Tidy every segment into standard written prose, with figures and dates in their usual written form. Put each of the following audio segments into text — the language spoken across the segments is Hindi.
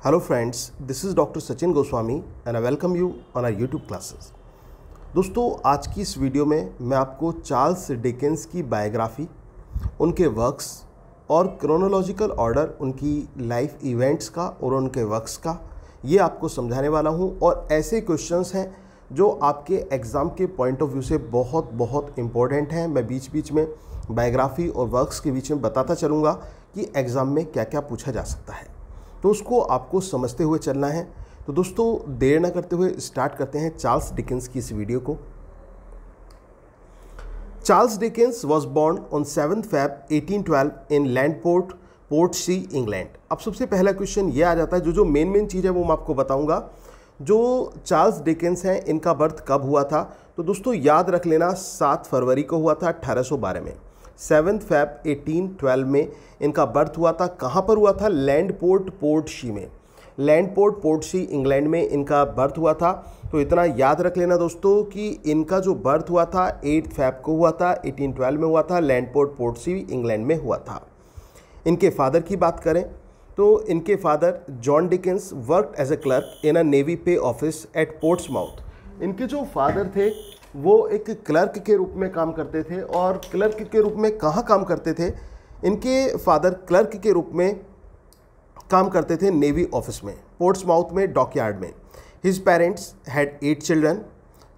Hello friends, this is Dr. Sachin Goswami and I welcome you on our YouTube classes. दोस्तों आज की इस वीडियो में मैं आपको चार्ल्स डिकेंस की बायोग्राफी, उनके वर्क्स और क्रोनोलॉजिकल ऑर्डर उनकी लाइफ इवेंट्स का और उनके वर्क्स का ये आपको समझाने वाला हूँ। और ऐसे क्वेश्चंस हैं जो आपके एग्ज़ाम के पॉइंट ऑफ व्यू से बहुत इम्पोर्टेंट हैं। मैं बीच बीच में बायोग्राफी और वर्क्स के बीच में बताता चलूँगा कि एग्ज़ाम में क्या क्या पूछा जा सकता है, तो उसको आपको समझते हुए चलना है। तो दोस्तों देर न करते हुए स्टार्ट करते हैं चार्ल्स डिकेंस की इस वीडियो को। Charles Dickens was born on 7 Feb 1812 in Landport, Portsea, England. अब सबसे पहला क्वेश्चन ये आ जाता है, जो मेन चीज़ है वो मैं आपको बताऊंगा। जो चार्ल्स डिकेंस हैं इनका बर्थ कब हुआ था, तो दोस्तों याद रख लेना 7 फरवरी को हुआ था 1812 में। 7 Feb 1812 में इनका बर्थ हुआ था। कहाँ पर हुआ था? लैंडपोर्ट, पोर्टसी में। लैंडपोर्ट, पोर्टसी, इंग्लैंड में इनका बर्थ हुआ था। तो इतना याद रख लेना दोस्तों कि इनका जो बर्थ हुआ था 8 Feb को हुआ था, 1812 में हुआ था, लैंडपोर्ट, पोर्टसी, इंग्लैंड में हुआ था। इनके फादर की बात करें तो इनके father John Dickens worked as a clerk in a navy pay office at Portsmouth. इनके जो फादर थे वो एक क्लर्क के रूप में काम करते थे। और क्लर्क के रूप में कहाँ काम करते थे? इनके फादर क्लर्क के रूप में काम करते थे नेवी ऑफिस में, पोर्ट्समाउथ में, डॉकयार्ड में। His parents had 8 children,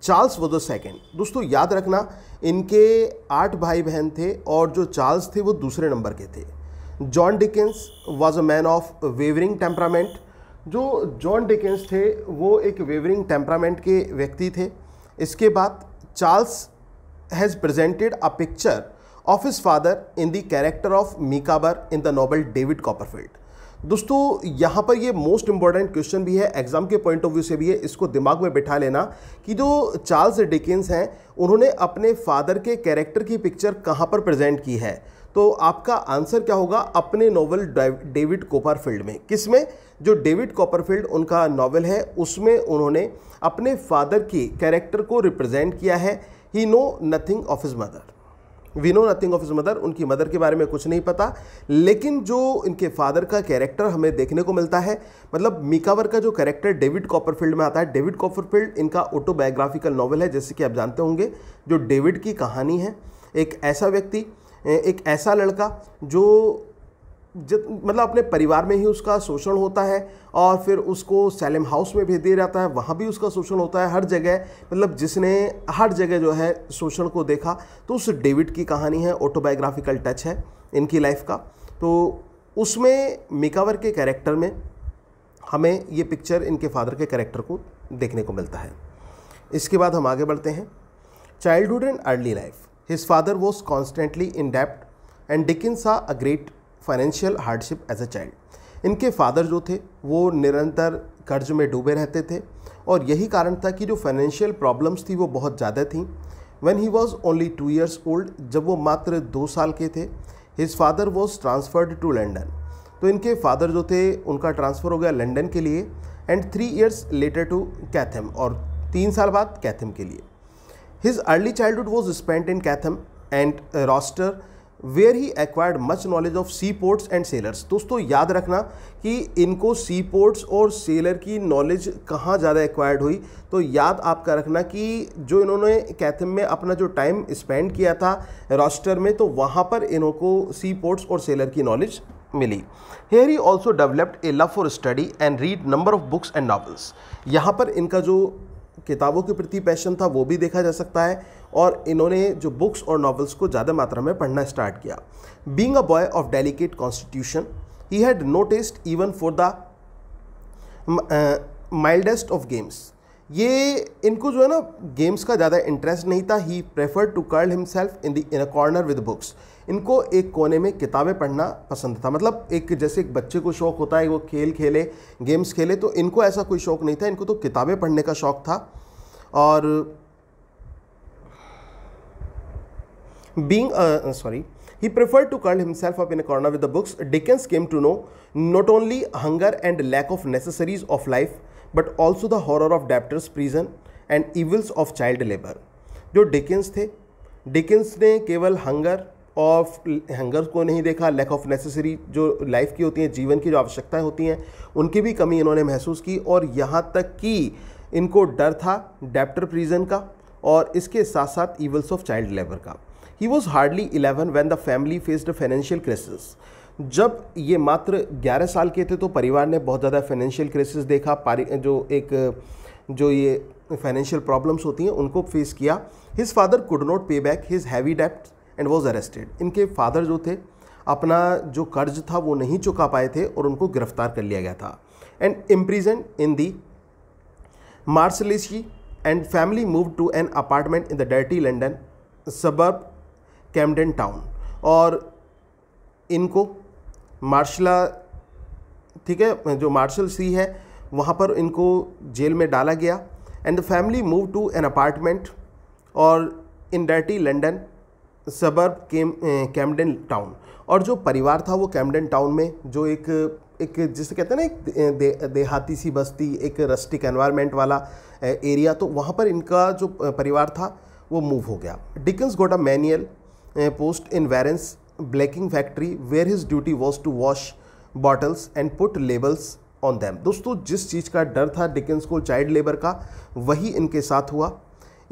Charles was the second. दोस्तों याद रखना इनके 8 भाई बहन थे और जो चार्ल्स थे वो दूसरे नंबर के थे। John Dickens was a man of wavering temperament. जो जॉन डिकेंस थे वो एक वेवरिंग टेम्परामेंट के व्यक्ति थे। इसके बाद Charles has presented a picture of his father in the character of Micawber in the novel David Copperfield. दोस्तों यहाँ पर ये मोस्ट इंपॉर्टेंट क्वेश्चन भी है, एग्जाम के पॉइंट ऑफ व्यू से भी है। इसको दिमाग में बिठा लेना कि जो चार्ल्स डिकेंस हैं उन्होंने अपने फादर के कैरेक्टर की पिक्चर कहाँ पर प्रेजेंट की है। तो आपका आंसर क्या होगा? अपने नॉवल डेविड कॉपरफील्ड में। किस में? जो डेविड कॉपरफील्ड उनका नॉवल है उसमें उन्होंने अपने फादर की कैरेक्टर को रिप्रेजेंट किया है। He knows nothing of his mother, we know nothing of his mother. उनकी मदर के बारे में कुछ नहीं पता, लेकिन जो इनके फादर का कैरेक्टर हमें देखने को मिलता है, मतलब मीकावर का जो कैरेक्टर डेविड कॉपरफील्ड में आता है। डेविड कॉपरफील्ड इनका ऑटोबायोग्राफिकल नॉवल है, जैसे कि आप जानते होंगे। जो डेविड की कहानी है, एक ऐसा व्यक्ति, एक ऐसा लड़का जो मतलब अपने परिवार में ही उसका शोषण होता है और फिर उसको सैलेम हाउस में भेज दिया जाता है, वहाँ भी उसका शोषण होता है। हर जगह, मतलब जिसने हर जगह जो है शोषण को देखा, तो उस डेविड की कहानी है, ऑटोबायोग्राफिकल टच है इनकी लाइफ का। तो उसमें मीकावर के कैरेक्टर में हमें ये पिक्चर इनके फादर के कैरेक्टर को देखने को मिलता है। इसके बाद हम आगे बढ़ते हैं। Childhood and early life. His father was constantly in डेब्ट and Dickens saw a great financial hardship as a child. इनके फादर जो थे वो निरंतर कर्ज में डूबे रहते थे और यही कारण था कि जो फाइनेंशियल प्रॉब्लम्स थी वो बहुत ज़्यादा थी। When he was only 2 years old, जब वो मात्र 2 साल के थे, his father was transferred to London. तो इनके फादर जो थे उनका ट्रांसफ़र हो गया लंदन के लिए, and 3 years later to Chatham, और 3 साल बाद कैथम के लिए। His early childhood was spent in Chatham and Rochester where he acquired much knowledge of sea ports and sailors. दोस्तों याद रखना कि इनको सी पोर्ट्स और सेलर की नॉलेज कहाँ ज़्यादा एक्वायर्ड हुई। तो याद आपका रखना कि जो इन्होंने कैथम में अपना जो टाइम स्पेंड किया था रॉस्टर में, तो वहाँ पर इनको सी पोर्ट्स और सेलर की नॉलेज मिली। Here he also developed a love for study and read number of books and novels. यहाँ पर इनका जो किताबों के प्रति पैशन था वो भी देखा जा सकता है और इन्होंने जो बुक्स और नॉवेल्स को ज़्यादा मात्रा में पढ़ना स्टार्ट किया। Being a boy of delicate constitution, he had no taste even for the mildest of games. ये इनको जो है ना गेम्स का ज़्यादा इंटरेस्ट नहीं था। He preferred to curl himself in a corner with books. इनको एक कोने में किताबें पढ़ना पसंद था। मतलब एक जैसे एक बच्चे को शौक़ होता है वो खेल खेले, गेम्स खेले, तो इनको ऐसा कोई शौक़ नहीं था, इनको तो किताबें पढ़ने का शौक़ था। और he preferred to curl himself up in a corner with the books. Dickens came to know not only hunger and lack of necessaries of life, but also the horror of debtors' prison and evils of child labor. जो डिकेंस थे, डिकेंस ने केवल हंगर ऑफ हंगर को नहीं देखा, लैक ऑफ नेसेसरी जो लाइफ की होती हैं, जीवन की जो आवश्यकताएं होती हैं, उनकी भी कमी इन्होंने महसूस की। और यहाँ तक कि इनको डर था डेप्टर प्रिजन का और इसके साथ साथ इवल्स ऑफ चाइल्ड लेबर का। He was hardly 11 when the family faced financial crisis. जब ये मात्र 11 साल के थे तो परिवार ने बहुत ज़्यादा फाइनेंशियल क्राइसिस देखा, जो ये फाइनेंशियल प्रॉब्लम्स होती हैं उनको फेस किया। His father could not pay back his heavy डेप्ट एंड वॉज अरेस्टेड। इनके फादर जो थे अपना जो कर्ज था वो नहीं चुका पाए थे और उनको गिरफ्तार कर लिया गया था and imprison in the Marshalsea and family move to an apartment in the dirty London suburb Camden Town. और इनको मार्शला, ठीक है, जो मार्शल सी है वहाँ पर इनको जेल में डाला गया and the family move to an apartment और in dirty London suburb Camden Town. और जो परिवार था वो कैम्डन टाउन में जो एक जिसे कहते हैं ना एक देहाती सी बस्ती, एक रस्टिक एनवायरनमेंट वाला एरिया, तो वहाँ पर इनका जो परिवार था वो मूव हो गया। Dickens got a manual post in Warren's blacking factory where his duty was to wash bottles and put labels on them. दोस्तों जिस चीज़ का डर था डिकन्स को चाइल्ड लेबर का, वही इनके साथ हुआ।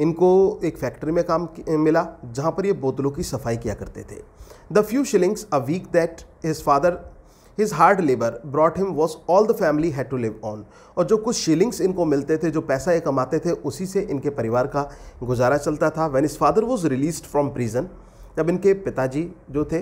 इनको एक फैक्ट्री में काम मिला जहाँ पर ये बोतलों की सफाई किया करते थे। The few shillings a week that his father his hard labour brought him was all the family had to live on. और जो कुछ शिलिंग्स इनको मिलते थे, जो पैसा ये कमाते थे, उसी से इनके परिवार का गुजारा चलता था। When his father was released from prison, जब इनके पिताजी जो थे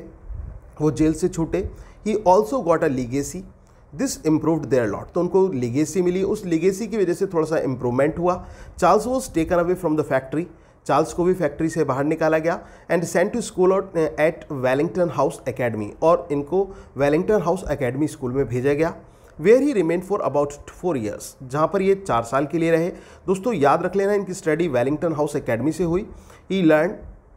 वो जेल से छूटे, he also got a legacy this improved their lot. तो उनको लीगेसी मिली, उस लीगेसी की वजह से थोड़ा सा इम्प्रूवमेंट हुआ। Charles was taken away from the factory, Charles को भी फैक्ट्री से बाहर निकाला गया and sent to school at Wellington House Academy. और इनको वेलिंगटन हाउस एकेडमी स्कूल में भेजा गया where he remained for about 4 years, जहाँ पर ये 4 साल के लिए रहे। दोस्तों याद रख लेना, इनकी स्टडी वेलिंगटन हाउस एकेडमी से हुई। He learn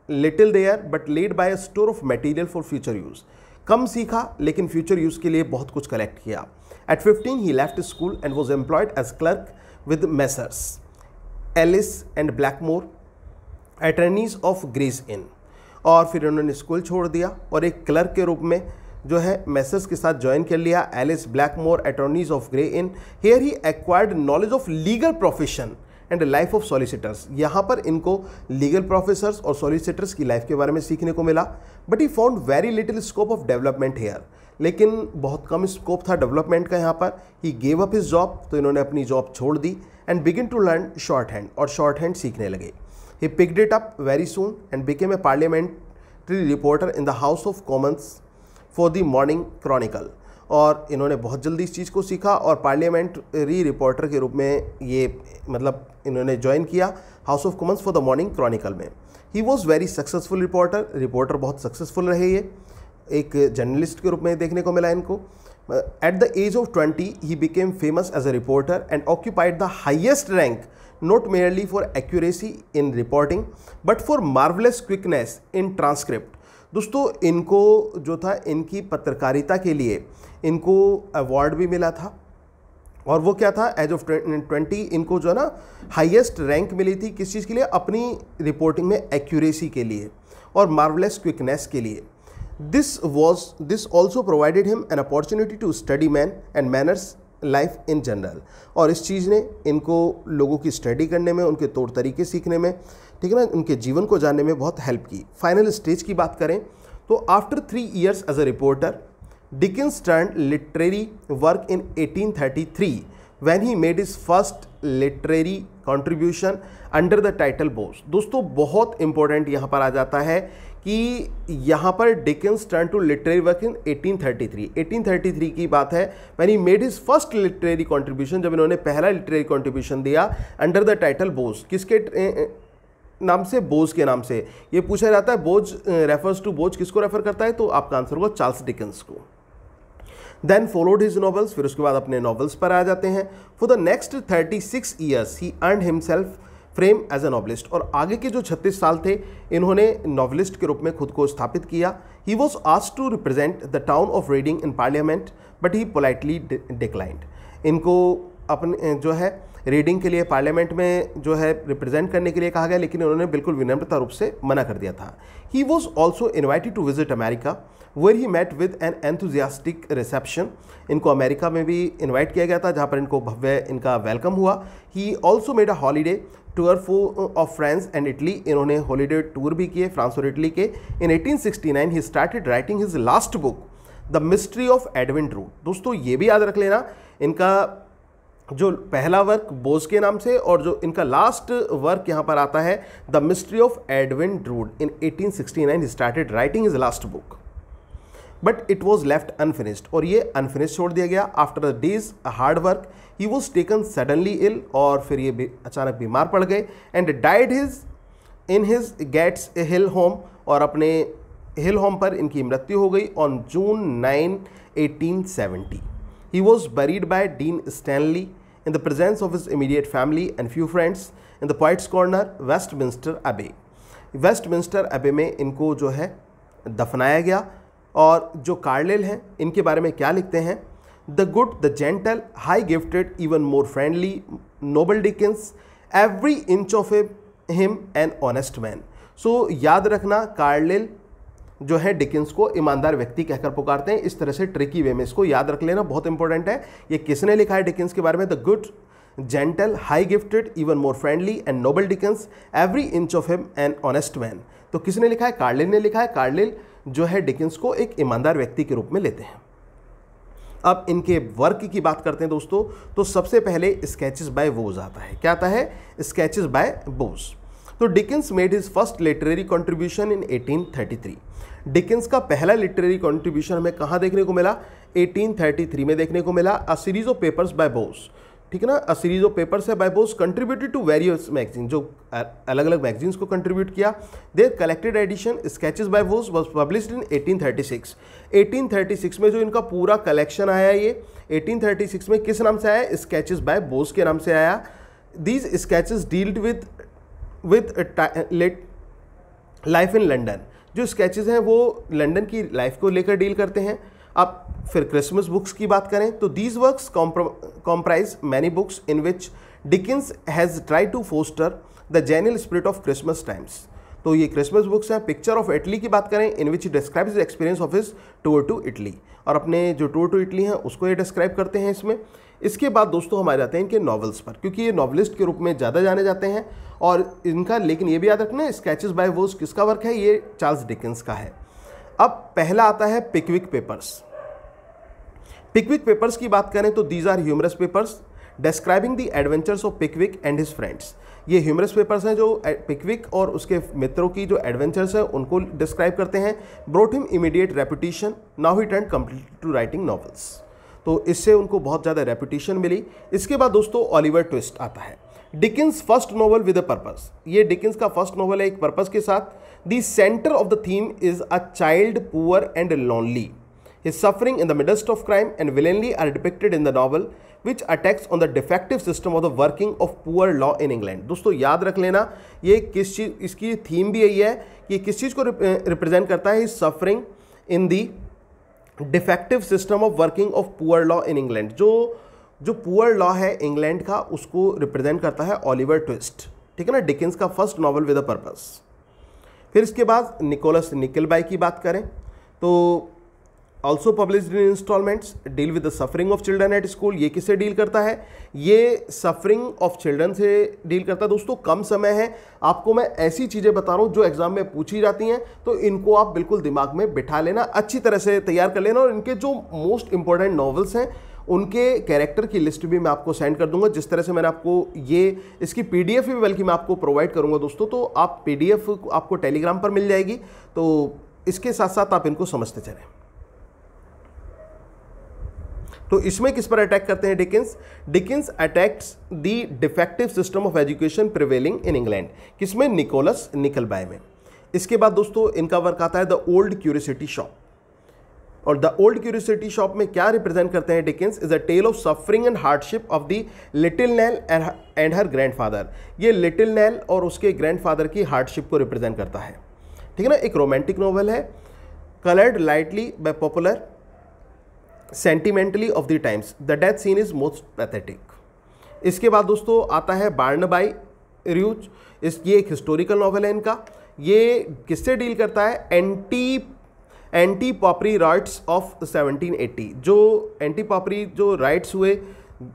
little there but laid by a store of material for future use. कम सीखा लेकिन फ्यूचर यूज़ के लिए बहुत कुछ कलेक्ट किया। At 15 he left school and was employed as clerk with Messrs Ellis and Blackmore attorneys of Gray's Inn. और फिर उन्होंने स्कूल छोड़ दिया और एक क्लर्क के रूप में जो है मेसर्स के साथ ज्वाइन कर लिया, Ellis Blackmore attorneys of Gray Inn. Here he acquired knowledge of legal profession and life of solicitors. यहाँ पर इनको लीगल प्रोफेसर्स और सॉलिसिटर्स की लाइफ के बारे में सीखने को मिला। But he found very little scope of development here, लेकिन बहुत कम स्कोप था डेवलपमेंट का यहाँ पर। He gave up his job, तो इन्होंने अपनी जॉब छोड़ दी and begin to learn short hand, और शॉर्ट हैंड सीखने लगे। He picked it up very soon and became a parliamentary reporter in the house of Commons for the Morning Chronicle. और इन्होंने बहुत जल्दी इस चीज़ को सीखा और पार्लियामेंट्री रिपोर्टर के रूप में ये मतलब इन्होंने ज्वाइन किया House of Commons for the Morning Chronicle में। He was very successful reporter बहुत सक्सेसफुल रहे ये, एक जर्नलिस्ट के रूप में देखने को मिला इनको। At the age of 20 he became famous as a reporter and occupied the highest rank not merely for accuracy in reporting but for marvellous quickness in transcript. दोस्तों इनको जो था इनकी पत्रकारिता के लिए इनको अवार्ड भी मिला था, और वो क्या था, एज ऑफ 20 इनको जो है ना हाईएस्ट रैंक मिली थी किस चीज़ के लिए, अपनी रिपोर्टिंग में एक्यूरेसी के लिए और मार्वलेस क्विकनेस के लिए। This also provided him an opportunity to study man and manners life in general. और इस चीज़ ने इनको लोगों की स्टडी करने में, उनके तौर तरीके सीखने में, ठीक है ना, उनके जीवन को जानने में बहुत हेल्प की। फाइनल स्टेज की बात करें तो after 3 years as a reporter Dickens turned literary work in 1833 when he made his first literary contribution under the title Bose। दोस्तों बहुत इंपॉर्टेंट यहाँ पर आ जाता है कि यहाँ पर Dickens turned to literary work in 1833। 1833 की बात है when he made his first literary contribution, जब इन्होंने पहला literary contribution दिया under the title Bose। किसके नाम से? बोज के नाम से। ये पूछा जाता है बोज रेफर्स टू बोज किसको रेफर करता है, तो आपका आंसर होगा चार्ल्स डिकेंस को। देन फॉलोड हिज नॉवेल्स, फिर उसके बाद अपने नॉवेल्स पर आ जाते हैं। For the next 36 years he earn himself fame as a novelist. और आगे के जो 36 साल थे इन्होंने नॉवलिस्ट के रूप में खुद को स्थापित किया। He was asked to represent the town of Reading in Parliament but he politely declined. इनको अपने जो है रीडिंग के लिए पार्लियामेंट में जो है रिप्रेजेंट करने के लिए कहा गया, लेकिन उन्होंने बिल्कुल विनम्रता रूप से मना कर दिया था। He was also invited to visit America where he met with an enthusiastic reception. इनको अमेरिका में भी इन्वाइट किया गया था, जहाँ पर इनको भव्य इनका वेलकम हुआ। He also made a holiday tour of France and Italy. इन्होंने हॉलीडे टूर भी किए फ्रांस और इटली के। In 1869 he started writing his last book the mystery of Edwin Drood. दोस्तों ये भी याद रख लेना, इनका जो पहला वर्क बोस के नाम से और जो इनका लास्ट वर्क यहाँ पर आता है the mystery of Edwin Drood. In 1869 he started writing his last book but it was left unfinished, और ये अनफिनिश्ड छोड़ दिया गया। After the days hard work he was taken suddenly ill, और फिर ये अचानक बीमार पड़ गए। And died in his Gad's hill home, और अपने हिल होम पर इनकी मृत्यु हो गई on June 9, 1870। He was buried by dean Stanley in the presence of his immediate family and few friends in the poets corner Westminster अबे। वेस्टमिंस्टर अबे में इनको जो है दफनाया गया। और जो कार्लिल हैं इनके बारे में क्या लिखते हैं, the good, the gentle, high gifted, even more friendly, noble Dickens, every inch of him an honest man. So याद रखना, कार्लिल जो है डिकिंस को ईमानदार व्यक्ति कहकर पुकारते हैं। इस तरह से ट्रिकी वे में इसको याद रख लेना, बहुत इंपॉर्टेंट है। ये किसने लिखा है डिकिंस के बारे में, the good, gentle, high gifted, even more friendly and noble Dickens, every inch of him an honest man. तो किसने लिखा है, कार्लिल ने लिखा है। कार्लिल जो है डिकिंस को एक ईमानदार व्यक्ति के रूप में लेते हैं। अब इनके वर्क की बात करते हैं दोस्तों, तो सबसे पहले स्केचेस बाय बोस आता है। क्या आता है, स्केचेस बाय बोस। तो Dickens made his first literary contribution in 1833। Dickens का पहला लिटरेरी कंट्रीब्यूशन हमें कहाँ देखने को मिला, 1833 में देखने को मिला। A series of papers by Boz, ठीक है ना, अ सीरीज ऑफ पेपर्स है by Boz contributed to various magazine, जो अलग अलग मैगजीन्स को कंट्रीब्यूट किया। Their collected edition sketches by Boz was published in 1836। 1836 में जो इनका पूरा कलेक्शन आया, ये 1836 में किस नाम से आया, स्केचेस बाय बोस के नाम से आया। These sketches dealt with life in London. जो स्केचेस हैं वो लंदन की लाइफ को लेकर डील करते हैं। अब फिर क्रिसमस बुक्स की बात करें तो these works comprise many books in which Dickens has try to foster the genuine spirit of Christmas times. तो ये क्रिसमस बुक्स हैं। पिक्चर ऑफ इटली की बात करें, in which describes the experience of his tour to Italy, और अपने जो टूर टू इटली हैं उसको ये डिस्क्राइब करते हैं इसमें। इसके बाद दोस्तों हमारे जाते हैं इनके नॉवेल्स पर, क्योंकि ये नॉवलिस्ट के रूप में ज़्यादा जाने जाते हैं। और इनका, लेकिन ये भी याद रखना, स्केचेस बाय बोस किसका वर्क है, ये चार्ल्स डिकिंस का है। अब पहला आता है पिकविक पेपर्स। पिकविक पेपर्स की बात करें तो these are humorous papers describing the adventures of Pickwick and his friends. ये ह्यूमरस पेपर्स हैं जो पिकविक और उसके मित्रों की जो एडवेंचर्स हैं उनको डिस्क्राइब करते हैं। Brought him immediate reputation, now he turn complete to writing novels. तो इससे उनको बहुत ज़्यादा रेपुटेशन मिली। इसके बाद दोस्तों ओलिवर ट्विस्ट आता है, Dickens first novel with a purpose. ये डिकिंस का फर्स्ट नॉवल है एक पर्पस के साथ। The centre of the theme is a child poor and lonely. His suffering in the midst of crime and villainy are depicted in the novel, which attacks on the defective system of the working of poor law in England. दोस्तों याद रख लेना, ये किस चीज़, इसकी थीम भी यही है कि किस चीज़ को रिप्रेजेंट करता है, His suffering in the defective system of working of poor law in England। जो पुअर लॉ है इंग्लैंड का उसको रिप्रेजेंट करता है ओलिवर ट्विस्ट, ठीक है ना, डिकिंस का first novel with a purpose. फिर इसके बाद निकोलस निकलबाई की बात करें तो also published in instalments, deal with the suffering of children at school. ये किससे डील करता है, ये सफरिंग ऑफ चिल्ड्रन से डील करता है। दोस्तों कम समय है, आपको मैं ऐसी चीज़ें बता रहा हूँ जो एग्जाम में पूछी जाती हैं, तो इनको आप बिल्कुल दिमाग में बिठा लेना, अच्छी तरह से तैयार कर लेना। और इनके जो मोस्ट इंपॉर्टेंट नॉवेल्स हैं उनके कैरेक्टर की लिस्ट भी मैं आपको सेंड कर दूंगा, जिस तरह से मैंने आपको ये इसकी PDF भी बल्कि मैं आपको प्रोवाइड करूंगा दोस्तों। तो आप PDF आपको टेलीग्राम पर मिल जाएगी, तो इसके साथ साथ आप इनको समझते चलें। तो इसमें किस पर अटैक करते हैं Dickens, Dickens attacks the defective system of education prevailing in England. किसमें, निकोलस निकलबाई में। इसके बाद दोस्तों इनका वर्क आता है द ओल्ड क्यूरियोसिटी शॉप। और द ओल्ड क्यूरियोसिटी शॉप में क्या रिप्रेजेंट करते हैं Dickens, is a tale of suffering and hardship of the little Nell and her grandfather. ये लिटिल नेल और उसके ग्रैंडफादर की हार्डशिप को रिप्रेजेंट करता है, ठीक है ना। एक रोमांटिक नॉवल है, coloured lightly by popular sentimentally of the times, the death scene is most pathetic. इसके बाद दोस्तों आता है बार्नाबाई र्यूज, ये एक हिस्टोरिकल नॉवल है इनका। ये किससे डील करता है? एंटी पॉपरी राइट्स ऑफ 1780, जो एंटी पॉपरी जो राइट्स हुए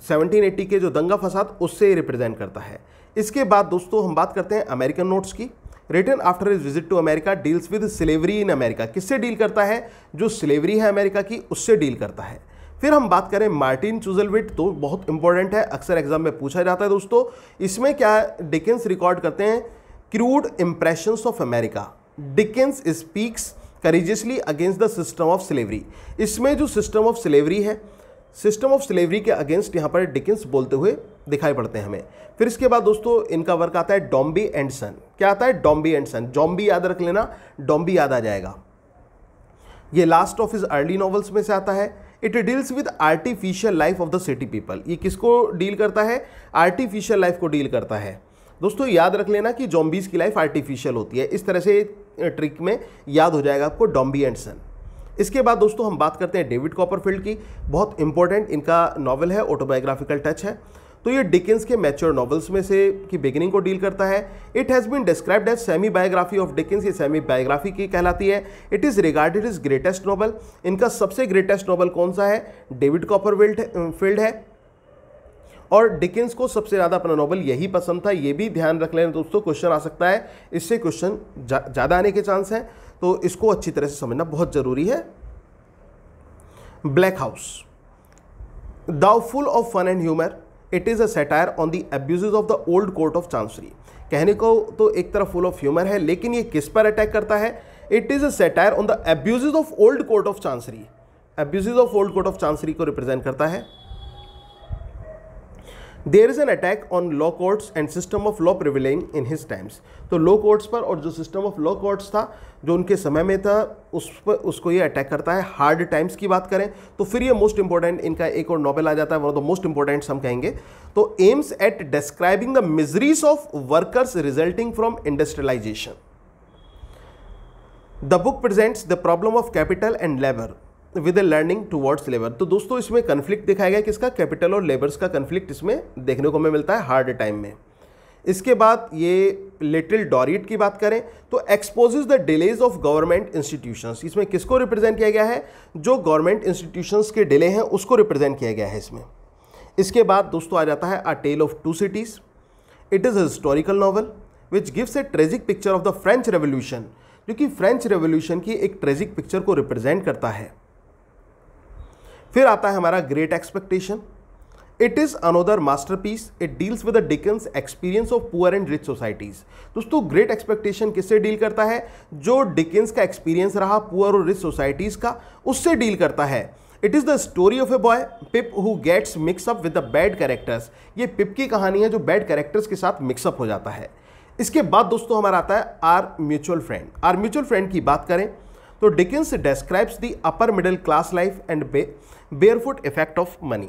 1780 के जो दंगा फसाद, उससे रिप्रेजेंट करता है। इसके बाद दोस्तों हम बात करते हैं अमेरिकन नोट्स की। Written after his visit to America deals with slavery in America, किससे डील करता है? जो स्लेवरी है अमेरिका की, उससे डील करता है। फिर हम बात करें मार्टिन चुज़लविट, तो बहुत इंपॉर्टेंट है, अक्सर एग्जाम में पूछा जाता है दोस्तों। इसमें क्या डिकेंस रिकॉर्ड करते हैं? Crude impressions of America, Dickens speaks courageously against the system of slavery. इसमें जो सिस्टम ऑफ स्लेवरी है, सिस्टम ऑफ स्लेवरी के अगेंस्ट यहाँ पर डिकेंस बोलते हुए दिखाई पड़ते हैं हमें। फिर इसके बाद दोस्तों इनका वर्क आता है डॉम्बी एंड सन। क्या आता है? डॉम्बी एंड सन। जॉम्बी याद रख लेना, डॉम्बी याद आ जाएगा। ये last of his early novels में से आता है। It deals with artificial life of the city people. ये किसको डील करता है? आर्टिफिशियल लाइफ को डील करता है। दोस्तों याद रख लेना कि जॉम्बीज की लाइफ आर्टिफिशियल होती है, इस तरह से ट्रिक में याद हो जाएगा आपको डॉम्बी एंड सन। इसके बाद दोस्तों हम बात करते हैं डेविड कॉपरफील्ड की। बहुत इंपॉर्टेंट इनका नॉवल है, ऑटोबायोग्राफिकल टच है। तो ये डिकेंस के मैच्योर नॉवेल्स में से की बिगिनिंग को डील करता है। It has been described as semi biography of Dickens, ये सेमी बायोग्राफी की कहलाती है। It is regarded is greatest novel. इनका सबसे ग्रेटेस्ट नॉवल कौन सा है? डेविड कॉपरफील्ड है। और डिकेंस को सबसे ज़्यादा अपना नॉवल यही पसंद था, ये भी ध्यान रख लेना दोस्तों, क्वेश्चन आ सकता है, इससे क्वेश्चन ज़्यादा आने के चांस हैं, तो इसको अच्छी तरह से समझना बहुत ज़रूरी है। Bleak House, though full of fun and humour, it is a satire on the abuses of the old court of Chancery. कहने को तो एक तरफ फुल ऑफ ह्यूमर है, लेकिन ये किस पर अटैक करता है? It is a satire on the abuses of old court of Chancery. Abuses of old court of Chancery को रिप्रेजेंट करता है। There is an attack on law courts and system of law prevailing in his times. तो लॉ कोर्ट्स पर और जो सिस्टम ऑफ लॉ कोर्ट्स था जो उनके समय में था, उस पर उसको ये अटैक करता है। हार्ड टाइम्स की बात करें तो फिर ये मोस्ट इंपॉर्टेंट इनका एक और नॉवेल आ जाता है, one of the most important हम कहेंगे। तो aims at describing the miseries of workers resulting from industrialisation. The book presents the problem of capital and labour with a learning towards labour. तो दोस्तों इसमें कन्फ्लिक्ट दिखाया गया, किसका? कैपिटल और लेबर्स का कन्फ्लिक्ट इसमें देखने को हमें मिलता है हार्ड टाइम में। इसके बाद ये लिटिल डॉरिट की बात करें तो exposes the delays of government institutions. इसमें किसको रिप्रेजेंट किया गया है? जो गवर्नमेंट इंस्टीट्यूशंस के डिले हैं उसको रिप्रेजेंट किया गया है इसमें। इसके बाद दोस्तों आ जाता है a tale of two cities. It is a historical novel which gives a tragic picture of the French revolution, जो कि फ्रेंच रेवोल्यूशन की एक ट्रेजिक पिक्चर को रिप्रेजेंट करता है। फिर आता है हमारा great expectation. It is another masterpiece, it deals with the Dickens experience of poor and rich societies. दोस्तों ग्रेट एक्सपेक्टेशन किससे डील करता है? जो डिकेंस का एक्सपीरियंस रहा पुअर और रिच सोसाइटीज़ का, उससे डील करता है। It is the story of a boy Pip who gets mix up with the bad characters. ये पिप की कहानी है जो बैड कैरेक्टर्स के साथ मिक्सअप हो जाता है। इसके बाद दोस्तों हमारा आता है our mutual friend. Our mutual friend की बात करें तो Dickens describes the upper middle class life and barefoot effect of money.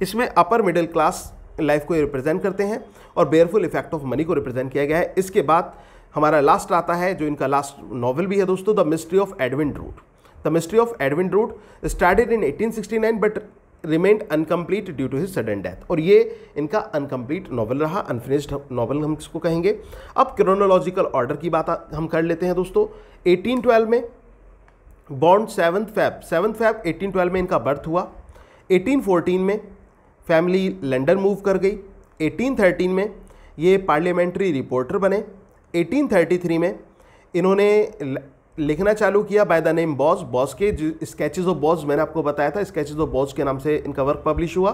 इसमें अपर मिडिल क्लास लाइफ को रिप्रेजेंट करते हैं और बेयरफुल इफेक्ट ऑफ मनी को रिप्रेजेंट किया गया है। इसके बाद हमारा लास्ट आता है जो इनका लास्ट नॉवल भी है दोस्तों, the mystery of Edwin Drood. The mystery of Edwin Drood started in 1869 but remained incomplete due to his sudden death. और ये इनका अनकम्प्लीट नॉवल रहा, अनफिनिश्ड नॉवल हम इसको कहेंगे। अब क्रोनोलॉजिकल ऑर्डर की बात हम कर लेते हैं दोस्तों। 1812 में बॉर्न 7 फैब 1812 में इनका बर्थ हुआ। 1814 में फैमिली लंदन मूव कर गई। 1813 में ये पार्लियामेंट्री रिपोर्टर बने। 1833 में इन्होंने लिखना चालू किया बाय द नेम बॉस के स्केचेस ऑफ बॉस, मैंने आपको बताया था, स्केचेस ऑफ बॉस के नाम से इनका वर्क पब्लिश हुआ।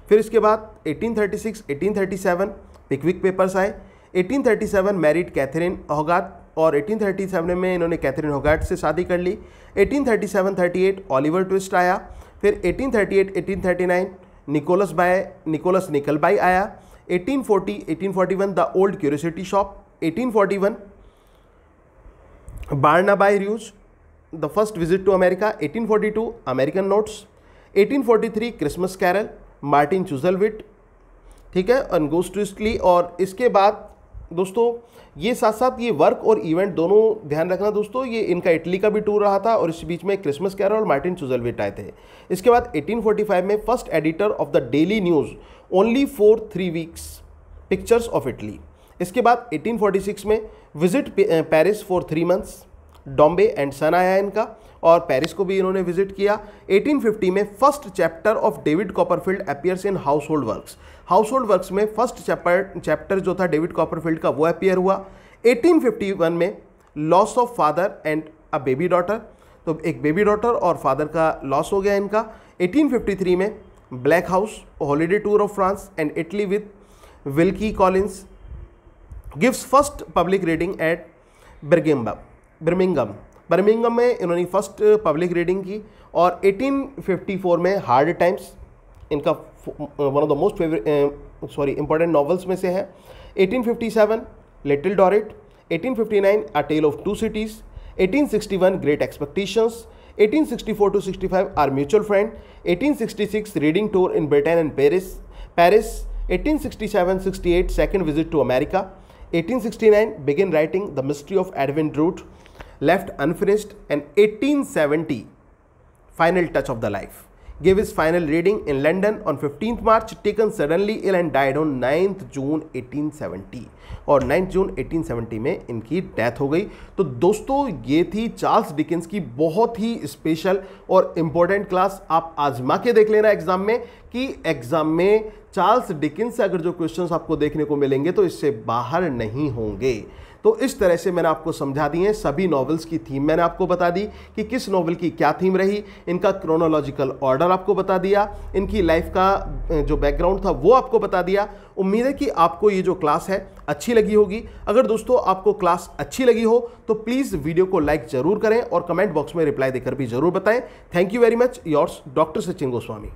फिर इसके बाद 1836 1837 पिकविक पेपर्स आए। 1837 मैरिड कैथरीन होगार्थ और 1837 में इन्होंने कैथरीन होगार्थ से शादी कर ली। 1837-38 ऑलिवर ट्विस्ट आया। फिर 1838-1839 निकोलस निकलबाई आया। 1840-1841 the old curiosity shop. 1841 Barnaby Rudge the first visit to America. 1842 American notes. 1843 Christmas Carol Martin Chuzzlewit, ठीक है, अनगोस्ट टू इटली। और इसके बाद दोस्तों ये साथ साथ ये वर्क और इवेंट दोनों ध्यान रखना दोस्तों, ये इनका इटली का भी टूर रहा था और इस बीच में क्रिसमस कैरल और मार्टिन चुज़लविट आए थे। इसके बाद 1845 में first editor of the Daily News only for 3 weeks pictures of Italy. इसके बाद 1846 में visit Paris for 3 months, Dombey and son आया इनका और पेरिस को भी इन्होंने विजिट किया। 1850 में first chapter of David Copperfield appears in house hold works. House hold works में फर्स्ट चैप्टर जो था डेविड कॉपरफील्ड का वो अपीयर हुआ। 1851 में loss of father and a baby daughter, तो एक बेबी डॉटर और फादर का लॉस हो गया इनका। 1853 में Bleak House, holiday tour of France and Italy with Wilkie Collins gives first public reading at Birmingham में इन्होंने फर्स्ट पब्लिक रीडिंग की। और 1854 में हार्ड टाइम्स इनका one of the most important novels में से है। 1857 Little Dorrit, 1859 a tale of two cities, 1861 great expectations, 1864 to 65 our mutual friend, 1866 reading tour in Britain and Paris, 1867-68 second visit to America, 1869 begin writing The Mystery of Edwin Drood, left unfinished, and 1870 final touch of the life. Gave his final reading in London on 15th March, taken suddenly ill and died on 9th June 1870 और 9 जून 1870 में इनकी डेथ हो गई। तो दोस्तों ये थी चार्ल्स डिकेंस की बहुत ही स्पेशल और इम्पोर्टेंट क्लास। आप आजमा के देख लेना एग्जाम में कि एग्जाम में चार्ल्स डिकेंस से अगर जो क्वेश्चंस आपको देखने को मिलेंगे तो इससे बाहर नहीं होंगे। तो इस तरह से मैंने आपको समझा दी है, सभी नॉवेल्स की थीम मैंने आपको बता दी कि किस नॉवेल की क्या थीम रही, इनका क्रोनोलॉजिकल ऑर्डर आपको बता दिया, इनकी लाइफ का जो बैकग्राउंड था वो आपको बता दिया। उम्मीद है कि आपको ये जो क्लास है अच्छी लगी होगी। अगर दोस्तों आपको क्लास अच्छी लगी हो तो प्लीज़ वीडियो को लाइक जरूर करें और कमेंट बॉक्स में रिप्लाई देकर भी जरूर बताएं। Thank you very much, yours doctor Sachin Goswami.